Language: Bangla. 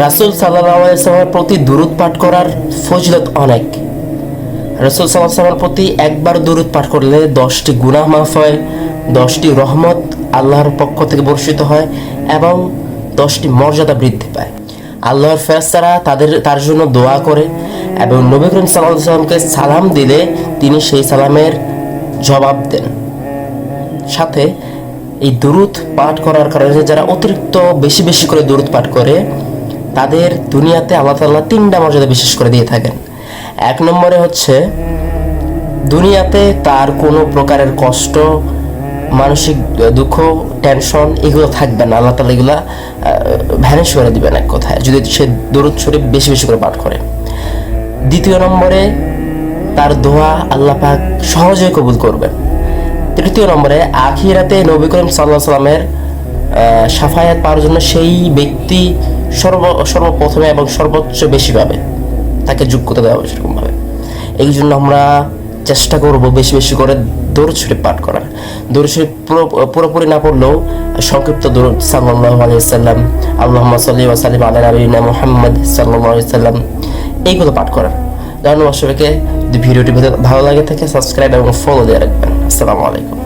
রাসূল সাল্লাল্লাহু আলাইহি ওয়াসাল্লামের প্রতি দুরূদ পাঠ করার ফজিলত অনেক। রাসূল সাল্লাল্লাহু আলাইহি ওয়াসাল্লামের প্রতি একবার দুরূদ পাঠ করলে 10টি গুনাহ মাফ হয়, 10টি রহমত আল্লাহর পক্ষ থেকে বর্ষিত হয় এবং 10টি মর্যাদা বৃদ্ধি পায়। আল্লাহর ফেরেশতারা তার জন্য দোয়া করে এবং নবী করিম সাল্লাল্লাহু আলাইহি ওয়াসাল্লামকে সালাম দিলে তিনি সেই সালামের জবাব দেন। সাথে এই দুরূদ পাঠ করার কারণে যারা অতিরিক্ত বেশি বেশি করে দুরূদ পাঠ করে তাদের দুনিয়াতে আল্লাহ তাআলা 3টা মর্যাদা বিশেষ করে দিয়ে থাকেন। 1 নম্বরে হচ্ছে দুনিয়াতে তার কোনো প্রকারের কষ্ট, মানসিক দুঃখ, টেনশন এগুলো থাকবে না। আল্লাহ তাআলা এগুলা ভ্যানিশ করে দিবেন এক কথায়, যদি সে দরুদ শরীফ বেশি বেশি করে পাঠ করে। 2 নম্বরে তার দোয়া আল্লাহ পাক সহজেই কবুল করবেন। 3 নম্বরে আখিরাতে নবী করিম সাল্লাল্লাহু আলাইহি ওয়াসাল্লামের শাফায়াত পাওয়ার জন্য সেই ব্যক্তি সর্বপ্রথমে এবং সর্বোচ্চ বেশি পাবে, তাকে যোগ্যতা দেওয়া হবে সেরকমভাবে। এই জন্য আমরা চেষ্টা করব বেশি বেশি করে দরুদ শরীফ পাঠ করার। দরুদ শরীফ পুরোপুরি না পড়লেও সংক্ষিপ্ত দরুদ সাল্লাল্লাহু আলাইহি ওয়াসাল্লাম, আল্লাহুম্মা সাল্লি ওয়া সাল্লিম আলা নাবিয়িনা মুহাম্মদ সাল্লাল্লাহু আলাইহি ওয়াসাল্লাম এইগুলো পাঠ করার। ধন্যবাদ সবাইকে। যদি ভিডিওটি ভালো লাগে থাকে সাবস্ক্রাইব এবং ফলো দিয়ে রাখবেন। আসসালামু আলাইকুম।